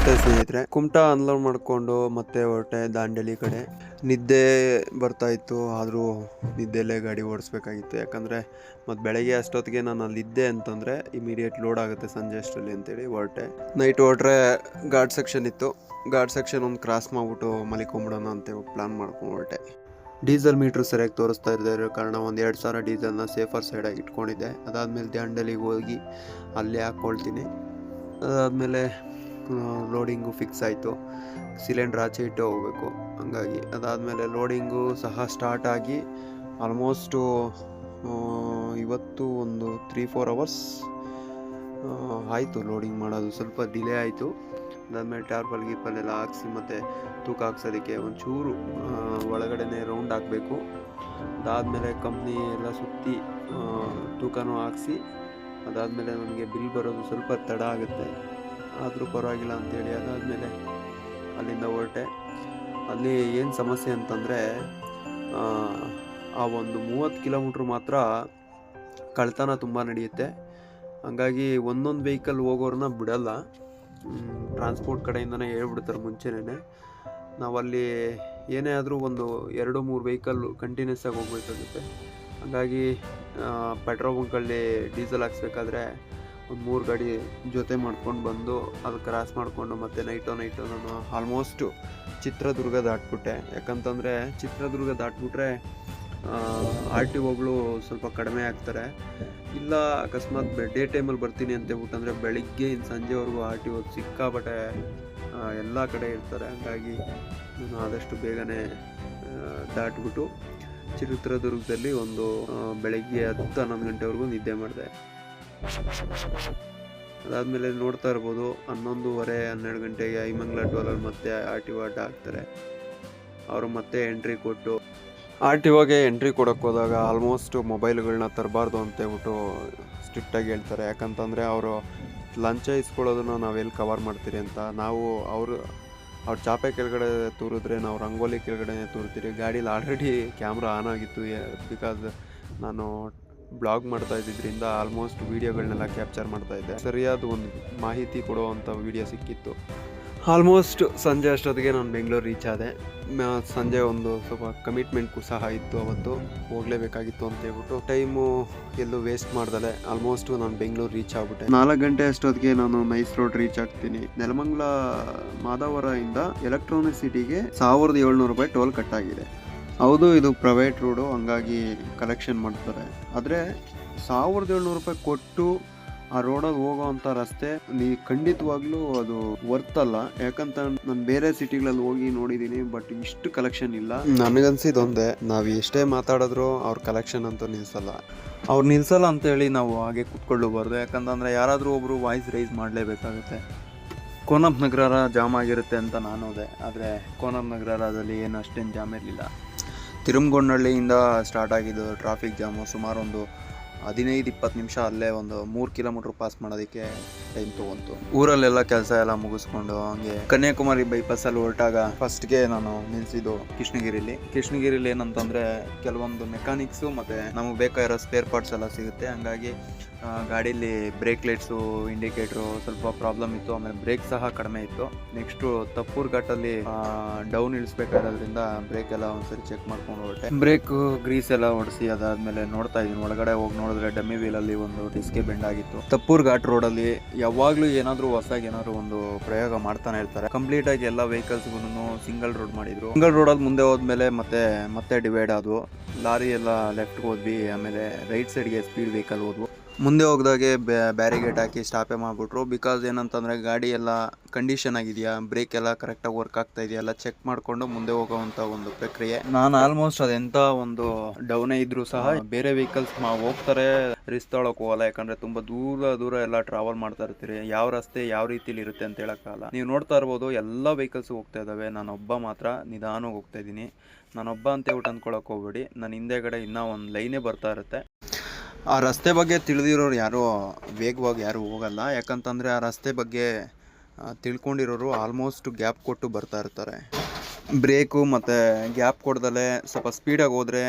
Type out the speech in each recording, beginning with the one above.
ನಮಸ್ತೆ ಸ್ನೇಹಿತರೆ. ಕುಮಟಾ ಅನ್ಲೋಡ್ ಮಾಡಿಕೊಂಡು ಮತ್ತೆ ಹೊರಟೆ ದಾಂಡೇಲಿ ಕಡೆ. ನಿದ್ದೆ ಬರ್ತಾ ಇತ್ತು, ಆದರೂ ನಿದ್ದೆಲ್ಲೇ ಗಾಡಿ ಓಡಿಸ್ಬೇಕಾಗಿತ್ತು. ಯಾಕಂದರೆ ಮತ್ತು ಬೆಳಗ್ಗೆ ಅಷ್ಟೊತ್ತಿಗೆ ನಾನು ಅಲ್ಲಿದ್ದೆ ಅಂತಂದರೆ ಇಮಿಡಿಯೇಟ್ ಲೋಡ್ ಆಗುತ್ತೆ ಸಂಜೆ ಅಷ್ಟರಲ್ಲಿ ಅಂತೇಳಿ ಹೊರಟೆ. ನೈಟ್ ಹೊರಟ್ರೆ ಘಾಟ್ ಸೆಕ್ಷನ್ ಇತ್ತು. ಘಾಟ್ ಸೆಕ್ಷನ್ ಒಂದು ಕ್ರಾಸ್ ಮಾಡಿಬಿಟ್ಟು ಮಲಿಕೊಂಬಿಡೋಣ ಅಂತ ಪ್ಲ್ಯಾನ್ ಮಾಡ್ಕೊಂಡು ಹೊರಟೆ. ಡೀಸೆಲ್ ಮೀಟ್ರ್ ಸರಿಯಾಗಿ ತೋರಿಸ್ತಾ ಇರೋ ಕಾರಣ ಒಂದು 2,000 ಡೀಸೆಲ್ನ ಸೇಫರ್ ಸೈಡಾಗಿ ಇಟ್ಕೊಂಡಿದ್ದೆ. ಅದಾದಮೇಲೆ ದಾಂಡೇಲಿಗೆ ಹೋಗಿ ಅಲ್ಲೇ ಹಾಕ್ಕೊಳ್ತೀನಿ. ಅದಾದಮೇಲೆ ಲೋಡಿಂಗು ಫಿಕ್ಸ್ ಆಯಿತು. ಸಿಲಿಂಡ್ರ್ ಆಚೆ ಇಟ್ಟು ಹೋಗಬೇಕು, ಹಂಗಾಗಿ ಅದಾದಮೇಲೆ ಲೋಡಿಂಗು ಸಹ ಸ್ಟಾರ್ಟ್ ಆಗಿ ಆಲ್ಮೋಸ್ಟು ಇವತ್ತು ಒಂದು 3-4 ಅವರ್ಸ್ ಆಯಿತು ಲೋಡಿಂಗ್ ಮಾಡೋದು. ಸ್ವಲ್ಪ ಡಿಲೇ ಆಯಿತು. ಅದಾದಮೇಲೆ ಟಾರ್ಪಲ್ ಗೀಪಲ್ಲೆಲ್ಲ ಹಾಕ್ಸಿ ಮತ್ತು ತೂಕ ಹಾಕ್ಸೋದಕ್ಕೆ ಒಂಚೂರು ಒಳಗಡೆ ರೌಂಡ್ ಹಾಕಬೇಕು. ಅದಾದಮೇಲೆ ಕಂಪ್ನಿ ಎಲ್ಲ ಸುತ್ತಿ ತೂಕನೂ ಹಾಕ್ಸಿ ಅದಾದಮೇಲೆ ನನಗೆ ಬಿಲ್ ಬರೋದು ಸ್ವಲ್ಪ ತಡ ಆಗುತ್ತೆ, ಆದರೂ ಪರವಾಗಿಲ್ಲ ಅಂಥೇಳಿ ಅದಾದಮೇಲೆ ಅಲ್ಲಿಂದ ಹೊರಟೆ. ಅಲ್ಲಿ ಏನು ಸಮಸ್ಯೆ ಅಂತಂದರೆ ಆ ಒಂದು 30 ಕಿಲೋಮೀಟ್ರ್ ಮಾತ್ರ ಕಳ್ತನ ತುಂಬ ನಡೆಯುತ್ತೆ. ಹಂಗಾಗಿ ಒಂದೊಂದು ವೆಹಿಕಲ್ ಹೋಗೋರನ್ನ ಬಿಡಲ್ಲ. ಟ್ರಾನ್ಸ್ಪೋರ್ಟ್ ಕಡೆಯಿಂದನೇ ಹೇಳ್ಬಿಡ್ತಾರೆ ಮುಂಚೆನೇ. ನಾವಲ್ಲಿ ಏನೇ ಆದರೂ ಒಂದು 2-3 ವೆಹಿಕಲ್ಲು ಕಂಟಿನ್ಯೂಸ್ ಆಗಿ ಹೋಗ್ಬೇಕಾಗುತ್ತೆ. ಹಾಗಾಗಿ ಪೆಟ್ರೋಲ್ ಬಂಕಲ್ಲಿ ಡೀಸೆಲ್ ಹಾಕ್ಸ್ಬೇಕಾದ್ರೆ ಒಂದು 3 ಗಾಡಿ ಜೊತೆ ಮಾಡ್ಕೊಂಡು ಬಂದು ಅದು ಕ್ರಾಸ್ ಮಾಡಿಕೊಂಡು ಮತ್ತೆ ನೈಟು ನಾನು ಆಲ್ಮೋಸ್ಟು ಚಿತ್ರದುರ್ಗ ದಾಟ್ಬಿಟ್ಟೆ. ಯಾಕಂತಂದರೆ ಚಿತ್ರದುರ್ಗ ದಾಟ್ಬಿಟ್ರೆ RTOಗಳು ಸ್ವಲ್ಪ ಕಡಿಮೆ ಆಗ್ತಾರೆ. ಇಲ್ಲ ಅಕಸ್ಮಾತ್ ಡೇ ಟೈಮಲ್ಲಿ ಬರ್ತೀನಿ ಅಂತ ಹೇಳ್ಬಿಟ್ಟಂದರೆ ಬೆಳಿಗ್ಗೆ ಸಂಜೆವರೆಗೂ RTO ಸಿಕ್ಕಾಪಟ್ಟೆ ಎಲ್ಲ ಕಡೆ ಇರ್ತಾರೆ. ಹಾಗಾಗಿ ನಾನು ಆದಷ್ಟು ಬೇಗನೆ ದಾಟ್ಬಿಟ್ಟು ಚಿತ್ರದುರ್ಗದಲ್ಲಿ ಒಂದು ಬೆಳಗ್ಗೆ 10-11 ಗಂಟೆವರೆಗೂ ನಿದ್ದೆ ಮಾಡಿದೆ. ಅದಾದಮೇಲೆ ನೋಡ್ತಾ ಇರ್ಬೋದು 11:30-12 ಗಂಟೆಗೆ ಐಮಂಗ್ಲ ಟೋಲಲ್ಲಿ ಮತ್ತೆ RTO ಅಡ್ಡ ಹಾಕ್ತಾರೆ. ಅವರು ಮತ್ತೆ ಎಂಟ್ರಿ ಕೊಟ್ಟು RTOಗೆ ಎಂಟ್ರಿ ಕೊಡೋಕ್ಕೆ ಹೋದಾಗ ಆಲ್ಮೋಸ್ಟ್ ಮೊಬೈಲ್ಗಳನ್ನ ತರಬಾರ್ದು ಅಂತ ಹೇಳ್ಬಿಟ್ಟು ಸ್ಟ್ರಿಕ್ಟಾಗಿ ಹೇಳ್ತಾರೆ. ಯಾಕಂತಂದರೆ ಅವರು ಲಂಚ ಇಸ್ಕೊಳ್ಳೋದನ್ನು ನಾವೆಲ್ಲಿ ಕವರ್ ಮಾಡ್ತೀರಿ ಅಂತ. ನಾವು ಅವ್ರ ಚಾಪೆ ಕೆಳಗಡೆ ತೂರಿದ್ರೆ ನಾವು ರಂಗೋಲಿ ಕೆಳಗಡೆ ತೂರ್ತೀರಿ. ಗಾಡೀಲಿ ಆಲ್ರೆಡಿ ಕ್ಯಾಮ್ರಾ ಆನ್ ಆಗಿತ್ತು, ಬಿಕಾಸ್ ನಾನು ಬ್ಲಾಗ್ ಮಾಡ್ತಾ ಇದ್ದಿದ್ದರಿಂದ ಆಲ್ಮೋಸ್ಟ್ ವೀಡಿಯೋಗಳನ್ನೆಲ್ಲ ಕ್ಯಾಪ್ಚರ್ ಮಾಡ್ತಾ ಇದ್ದೆ. ಸರಿಯಾದ ಒಂದು ಮಾಹಿತಿ ಕೊಡುವಂಥ ವೀಡಿಯೋ ಸಿಕ್ಕಿತ್ತು. ಆಲ್ಮೋಸ್ಟ್ ಸಂಜೆ ಅಷ್ಟೊತ್ತಿಗೆ ನಾನು ಬೆಂಗಳೂರು ರೀಚ್ ಆದೆ. ಸಂಜೆ ಒಂದು ಸ್ವಲ್ಪ ಕಮಿಟ್ಮೆಂಟ್ಗೂ ಸಹ ಇತ್ತು, ಅವತ್ತು ಹೋಗಲೇಬೇಕಾಗಿತ್ತು ಅಂತ ಹೇಳ್ಬಿಟ್ಟು ಟೈಮು ಎಲ್ಲೂ ವೇಸ್ಟ್ ಮಾಡ್ದಲೆ ಆಲ್ಮೋಸ್ಟ್ ನಾನು ಬೆಂಗಳೂರು ರೀಚ್ ಆಗ್ಬಿಟ್ಟೆ. 4 ಗಂಟೆ ಅಷ್ಟೊತ್ತಿಗೆ ನಾನು ನೈಸ್ ರೋಡ್ ರೀಚ್ ಆಗ್ತೀನಿ. ನೆಲಮಂಗಲ ಮಾದವರ ಇಂದ ಎಲೆಕ್ಟ್ರಾನಿಕ್ ಸಿಟಿಗೆ 1,700 ರೂಪಾಯಿ ಟೋಲ್ ಕಟ್ ಆಗಿದೆ. ಹೌದು, ಇದು ಪ್ರೈವೇಟ್ ರೋಡು, ಹಂಗಾಗಿ ಕಲೆಕ್ಷನ್ ಮಾಡ್ತಾರೆ. ಆದರೆ 1,700 ರೂಪಾಯಿ ಕೊಟ್ಟು ಆ ರೋಡಲ್ಲಿ ಹೋಗೋವಂಥ ರಸ್ತೆ ಖಂಡಿತವಾಗ್ಲೂ ಅದು ವರ್ತ್ ಅಲ್ಲ. ಯಾಕಂತ ನಾನು ಬೇರೆ ಸಿಟಿಗಳಲ್ಲಿ ಹೋಗಿ ನೋಡಿದ್ದೀನಿ, ಬಟ್ ಇಷ್ಟು ಕಲೆಕ್ಷನ್ ಇಲ್ಲ. ನನಗನ್ಸಿದೊಂದೇ, ನಾವು ಎಷ್ಟೇ ಮಾತಾಡಿದ್ರು ಅವ್ರ ಕಲೆಕ್ಷನ್ ಅಂತೂ ನಿಲ್ಲಿಸಲ್ಲ. ಅವ್ರು ನಿಲ್ಲಿಸಲ್ಲ ಅಂತೇಳಿ ನಾವು ಹಾಗೆ ಕೂತ್ಕೊಳ್ಳಬಾರ್ದು. ಯಾಕಂತಂದರೆ ಯಾರಾದರೂ ಒಬ್ಬರು ವಾಯ್ಸ್ ರೈಸ್ ಮಾಡಲೇಬೇಕಾಗುತ್ತೆ. ಕೋನಪ್ ನಗರ ಜಾಮ್ ಆಗಿರುತ್ತೆ ಅಂತ ನಾನು ಹೋದೆ, ಆದರೆ ಕೋನಪ್ ನಗರದಲ್ಲಿ ಏನು ಅಷ್ಟೇನು ಜಾಮ್ ಇರಲಿಲ್ಲ. ತಿರುಮಗೊಂಡಳ್ಳಿಯಿಂದ ಸ್ಟಾರ್ಟ್ ಆಗಿದ್ದು ಟ್ರಾಫಿಕ್ ಜಾಮು ಸುಮಾರು ಒಂದು 15-20 ನಿಮಿಷ ಅಲ್ಲೇ ಒಂದು 3 ಕಿಲೋಮೀಟ್ರ್ ಪಾಸ್ ಮಾಡೋದಕ್ಕೆ ಟೈಮ್ ತೊಗೊಂತು. ಊರಲ್ಲೆಲ್ಲ ಕೆಲಸ ಎಲ್ಲ ಮುಗಿಸ್ಕೊಂಡು ಹಂಗೆ ಕನ್ಯಾಕುಮಾರಿ ಬೈಪಾಸಲ್ಲಿ ಹೊರಟಾಗ ಫಸ್ಟ್ಗೆ ನಾನು ನಿಲ್ಲಿಸಿದ್ದು ಕೃಷ್ಣಗಿರಿಲಿ ಏನಂತಂದರೆ ಕೆಲವೊಂದು ಮೆಕ್ಯಾನಿಕ್ಸು ಮತ್ತು ನಮಗೆ ಬೇಕಾಗಿರೋ ಸ್ಪೇರ್ ಪಾರ್ಟ್ಸ್ ಎಲ್ಲ ಸಿಗುತ್ತೆ. ಹಂಗಾಗಿ ಗಾಡೀಲಿ ಬ್ರೇಕ್ ಲೈಟ್ಸು, ಇಂಡಿಕೇಟ್ರು ಸ್ವಲ್ಪ ಪ್ರಾಬ್ಲಮ್ ಇತ್ತು. ಆಮೇಲೆ ಬ್ರೇಕ್ ಸಹ ಕಡಿಮೆ ಇತ್ತು. ನೆಕ್ಸ್ಟು ತಪ್ಪೂರ್ ಘಾಟಲ್ಲಿ ಡೌನ್ ಇಳಿಸ್ಬೇಕಾದ್ರಿಂದ ಬ್ರೇಕ್ ಎಲ್ಲ ಒಂದ್ಸರಿ ಚೆಕ್ ಮಾಡ್ಕೊಂಡು ಹೊರಟೆ. ಬ್ರೇಕು ಗ್ರೀಸ್ ಎಲ್ಲ ಹೊಡಿಸಿ ಅದಾದಮೇಲೆ ನೋಡ್ತಾ ಇದ್ದೀನಿ ಒಳಗಡೆ ಹೋಗಿ ನೋಡಿದ್ರೆ ಡಮ್ಮಿ ವೀಲಲ್ಲಿ ಒಂದು ಡಿಸ್ಕೆ ಬೆಂಡ್ ಆಗಿತ್ತು. ತಪ್ಪೂರ್ ಘಾಟ್ ರೋಡಲ್ಲಿ ಯಾವಾಗಲೂ ಏನಾದರೂ ಹೊಸದಾಗಿ ಏನಾದರೂ ಒಂದು ಪ್ರಯೋಗ ಮಾಡ್ತಾನೆ ಇರ್ತಾರೆ. ಕಂಪ್ಲೀಟಾಗಿ ಎಲ್ಲ ವೆಹಿಕಲ್ಸ್ಗೂ ಸಿಂಗಲ್ ರೋಡ್ ಮಾಡಿದ್ರು. ಸಿಂಗಲ್ ರೋಡಲ್ಲಿ ಮುಂದೆ ಹೋದ್ಮೇಲೆ ಮತ್ತೆ ಡಿವೈಡ್ ಆದವು. ಲಾರಿ ಎಲ್ಲ ಲೆಫ್ಟ್ಗೆ ಹೋದ್ವಿ, ಆಮೇಲೆ ರೈಟ್ ಸೈಡ್ಗೆ ಸ್ಪೀಡ್ ವೆಹಿಕಲ್ ಹೋದ್ವು. ಮುಂದೆ ಹೋಗ್ದಾಗೆ ಬ್ಯಾರಿಗೇಟ್ ಹಾಕಿ ಸ್ಟಾಪೇ ಮಾಡಿಬಿಟ್ರು. ಬಿಕಾಸ್ ಏನಂತಂದರೆ ಗಾಡಿ ಎಲ್ಲ ಕಂಡೀಷನ್ ಆಗಿದೆಯಾ, ಬ್ರೇಕ್ ಎಲ್ಲ ಕರೆಕ್ಟಾಗಿ ವರ್ಕ್ ಆಗ್ತಾ ಇದೆಯಾ ಎಲ್ಲ ಚೆಕ್ ಮಾಡಿಕೊಂಡು ಮುಂದೆ ಹೋಗೋವಂಥ ಒಂದು ಪ್ರಕ್ರಿಯೆ. ನಾನು ಆಲ್ಮೋಸ್ಟ್ ಅದೆಂಥ ಒಂದು ಡೌನೇ ಇದ್ರೂ ಸಹ ಬೇರೆ ವೆಹಿಕಲ್ಸ್ ಹೋಗ್ತಾರೆ, ರಿಸ್ಕ್ ತೊಗೊಳಕ್ಕೆ ಹೋಗಲ್ಲ. ಯಾಕಂದರೆ ತುಂಬ ದೂರ ಎಲ್ಲ ಟ್ರಾವೆಲ್ ಮಾಡ್ತಾ ಇರ್ತೀರಿ. ಯಾವ ರಸ್ತೆ ಯಾವ ರೀತಿಲಿ ಇರುತ್ತೆ ಅಂತ ಹೇಳೋಕ್ಕಾಗಲ್ಲ. ನೀವು ನೋಡ್ತಾ ಇರ್ಬೋದು ಎಲ್ಲ ವೆಹಿಕಲ್ಸ್ ಹೋಗ್ತಾ ಇದ್ದಾವೆ, ನಾನೊಬ್ಬ ಮಾತ್ರ ನಿಧಾನವಾಗಿ ಹೋಗ್ತಾ ಇದ್ದೀನಿ. ನಾನೊಬ್ಬ ಅಂತ ಹೇಳ್ಬಿಟ್ಟು ಅಂದ್ಕೊಳಕ್ಕೆ ಹೋಗ್ಬೇಡಿ, ನನ್ನ ಹಿಂದೆಗಡೆ ಇನ್ನೂ ಒಂದು ಲೈನೇ ಬರ್ತಾ ಇರುತ್ತೆ. ಆ ರಸ್ತೆ ಬಗ್ಗೆ ತಿಳಿದಿರೋರು ಯಾರೂ ವೇಗವಾಗಿ ಯಾರೂ ಹೋಗಲ್ಲ. ಯಾಕಂತಂದರೆ ಆ ರಸ್ತೆ ಬಗ್ಗೆ ತಿಳ್ಕೊಂಡಿರೋರು ಆಲ್ಮೋಸ್ಟ್ ಗ್ಯಾಪ್ ಕೊಟ್ಟು ಬರ್ತಾ ಇರ್ತಾರೆ. ಬ್ರೇಕು ಮತ್ತು ಗ್ಯಾಪ್ ಕೊಡ್ದಲೆ ಸ್ವಲ್ಪ ಸ್ಪೀಡಾಗಿ ಹೋದರೆ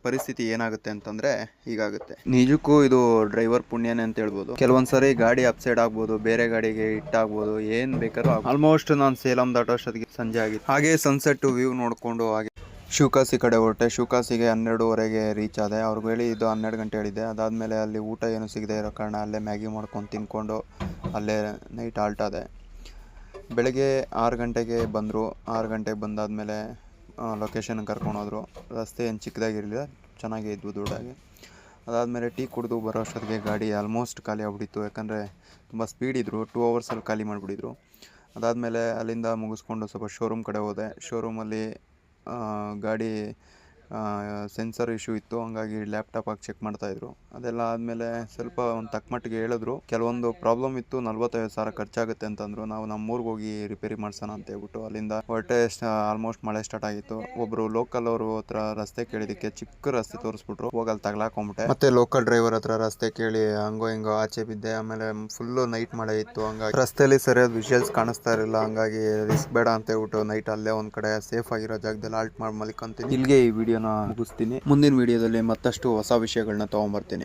ಪರಿಸ್ಥಿತಿ ಏನಾಗುತ್ತೆ ಅಂತಂದರೆ ಹೀಗಾಗುತ್ತೆ. ನಿಜಕ್ಕೂ ಇದು ಡ್ರೈವರ್ ಪುಣ್ಯನೇ ಅಂತ ಹೇಳ್ಬೋದು. ಕೆಲವೊಂದು ಸರಿ ಗಾಡಿ ಅಪ್ಸೈಡ್ ಆಗ್ಬೋದು, ಬೇರೆ ಗಾಡಿಗೆ ಹಿಟ್ಟಾಗ್ಬೋದು, ಏನು ಬೇಕಾದ್ರೂ ಆಲ್ಮೋಸ್ಟ್ ನಾನು ಸೇಲಂ ದಾಟೋಷ್ಟೊತ್ತಿಗೆ ಸಂಜೆ ಆಗಿತ್ತು. ಹಾಗೆ ಸನ್ಸೆಟ್ ವ್ಯೂ ನೋಡಿಕೊಂಡು ಹಾಗೆ ಶಿವಕಾಶಿ ಕಡೆ ಹೊರಟೆ. ಶಿವಕಾಶಿಗೆ 12:30ಗೆ ರೀಚ್ ಆದೆ. ಅವ್ರಿಗೆ ಹೇಳಿದ್ದು 12 ಗಂಟೆ ಹೇಳಿದ್ದೆ. ಅದಾದಮೇಲೆ ಅಲ್ಲಿ ಊಟ ಏನು ಸಿಗದೆ ಇರೋ ಕಾರಣ ಅಲ್ಲೇ ಮ್ಯಾಗಿ ಮಾಡ್ಕೊಂಡು ತಿನ್ಕೊಂಡು ಅಲ್ಲೇ ನೈಟ್ ಆಲ್ಟ್ ಆದೆ. ಬೆಳಗ್ಗೆ 6 ಗಂಟೆಗೆ ಬಂದರು. 6 ಗಂಟೆಗೆ ಬಂದಾದಮೇಲೆ ಲೊಕೇಶನ್ಗೆ ಕರ್ಕೊಂಡೋದ್ರು. ರಸ್ತೆ ಏನು ಚಿಕ್ಕದಾಗಿರಲಿಲ್ಲ, ಚೆನ್ನಾಗೇ ಇದ್ವು ದೊಡ್ಡದಾಗಿ. ಅದಾದಮೇಲೆ ಟೀ ಕುಡಿದು ಬರೋ ಅಷ್ಟೊತ್ತಿಗೆ ಗಾಡಿ ಆಲ್ಮೋಸ್ಟ್ ಖಾಲಿ ಆಗ್ಬಿಟ್ಟಿತ್ತು. ಯಾಕಂದರೆ ತುಂಬ ಸ್ಪೀಡ್ ಇದ್ದರು, 2 ಅವರ್ಸಲ್ಲಿ ಖಾಲಿ ಮಾಡಿಬಿಟ್ಟಿದ್ರು. ಅದಾದಮೇಲೆ ಅಲ್ಲಿಂದ ಮುಗಿಸ್ಕೊಂಡು ಸ್ವಲ್ಪ ಶೋರೂಮ್ ಕಡೆ ಹೋದೆ. ಶೋರೂಮಲ್ಲಿ ಗಾಡಿ ಸೆನ್ಸರ್ ಇಶ್ಯೂ ಇತ್ತು, ಹಂಗಾಗಿ ಲ್ಯಾಪ್ಟಾಪ್ ಹಾಕಿ ಚೆಕ್ ಮಾಡ್ತಾಯಿದ್ರು. ಅದೆಲ್ಲ ಆದಮೇಲೆ ಸ್ವಲ್ಪ ಒಂದು ತಕ್ಕ ಮಟ್ಟಿಗೆ ಹೇಳಿದ್ರು. ಕೆಲವೊಂದು ಪ್ರಾಬ್ಲಮ್ ಇತ್ತು, 45,000 ಖರ್ಚಾಗುತ್ತೆ ಅಂತಂದರು. ನಾವು ನಮ್ಮೂರಿಗೆ ಹೋಗಿ ರಿಪೇರಿ ಮಾಡ್ಸೋಣ ಅಂತ ಹೇಳ್ಬಿಟ್ಟು ಅಲ್ಲಿಂದ ಹೊರಟೆ. ಆಲ್ಮೋಸ್ಟ್ ಮಳೆ ಸ್ಟಾರ್ಟ್ ಆಗಿತ್ತು. ಒಬ್ಬರು ಲೋಕಲ್ ಅವರು ಹತ್ರ ರಸ್ತೆ ಕೇಳಿದ್ದಕ್ಕೆ ಚಿಕ್ಕ ರಸ್ತೆ ತೋರಿಸ್ಬಿಟ್ರು. ಹೋಗಲ್ಲಿ ತಗ್ಲಾಕೊಂಬಿಟ್ಟೆ. ಮತ್ತೆ ಲೋಕಲ್ ಡ್ರೈವರ್ ಹತ್ರ ರಸ್ತೆ ಕೇಳಿ ಹಂಗೋ ಹಿಂಗೋ ಆಚೆ ಬಿದ್ದೆ. ಆಮೇಲೆ ಫುಲ್ಲು ನೈಟ್ ಮಳೆ ಇತ್ತು, ಹಂಗಾಗಿ ರಸ್ತೆಯಲ್ಲಿ ಸರಿಯಾದ ವಿಷುವಲ್ಸ್ ಕಾಣಿಸ್ತಾ ಇರಲಿಲ್ಲ. ಹಂಗಾಗಿ ರಿಸ್ಕ್ ಬೇಡ ಅಂತ ಹೇಳ್ಬಿಟ್ಟು ನೈಟ್ ಅಲ್ಲೇ ಒಂದು ಕಡೆ ಸೇಫ್ ಆಗಿರೋ ಜಾಗದಲ್ಲಿ ಆಲ್ಟ್ ಮಾಡಿ ಮಲ್ಕೊಂತೀನಿ. ಇಲ್ಲಿಗೆ ಈ ವಿಡಿಯೋನ ಮುಗಿಸ್ತೀನಿ. ಮುಂದಿನ ವಿಡಿಯೋದಲ್ಲಿ ಮತ್ತಷ್ಟು ಹೊಸ ವಿಷಯಗಳನ್ನ ತೊಗೊಂಬರ್ತೀನಿ.